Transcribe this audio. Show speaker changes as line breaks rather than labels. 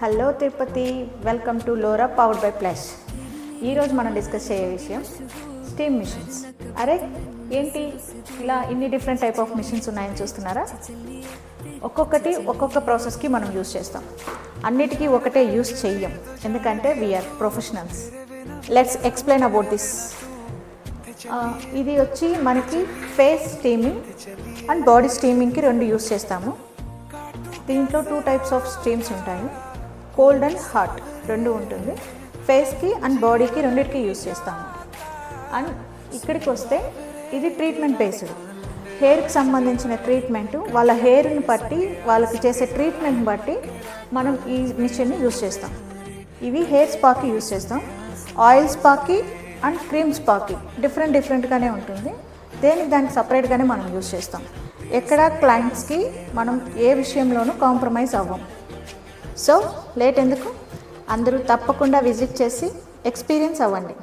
Hello Tirupati, welcome to LoRa powered by plus. ఈరోజు మనం discuss చేయే విషయం స్టీమ్ మిషన్స్. అరే ఏంటి ఇలా ఇన్ని డిఫరెంట్ టైప్ ఆఫ్ మిషన్స్ ఉన్నాయని చూస్తున్నారా? ఒక్కొక్కటి ఒక్కొక్క ప్రాసెస్కి మనం యూస్ చేస్తాం. అన్నిటికీ ఒకటే యూస్ చెయ్యం, ఎందుకంటే we are professionals. Let's explain about this. ఇది వచ్చి మనకి ఫేస్ స్టీమింగ్ అండ్ బాడీ స్టీమింగ్కి రెండు యూస్ చేస్తాము. దీంట్లో 2 టైప్స్ ఆఫ్ స్టీమ్స్ ఉంటాయి, కోల్డ్ అండ్ హాట్ రెండు ఉంటుంది. ఫేస్కి అండ్ బాడీకి రెండింటికి యూస్ చేస్తాము. అండ్ ఇక్కడికి వస్తే ఇది ట్రీట్మెంట్ బేస్డ్. హెయిర్కి సంబంధించిన ట్రీట్మెంట్, వాళ్ళ హెయిర్ని బట్టి వాళ్ళకి చేసే ట్రీట్మెంట్ని బట్టి మనం ఈ మిషన్ని యూస్ చేస్తాం. ఇవి హెయిర్ స్పాకి యూస్ చేస్తాం. ఆయిల్ స్పాకి అండ్ క్రీమ్ స్పాకి డిఫరెంట్గానే ఉంటుంది. దానికి సపరేట్గానే మనం యూస్ చేస్తాం. ఎక్కడ క్లయింట్స్కి మనం ఏ విషయంలోనూ కాంప్రమైజ్ అవ్వం. సో లేట్ ఎందుకు, అందరూ తప్పకుండా విజిట్ చేసి ఎక్స్పీరియన్స్ అవ్వండి.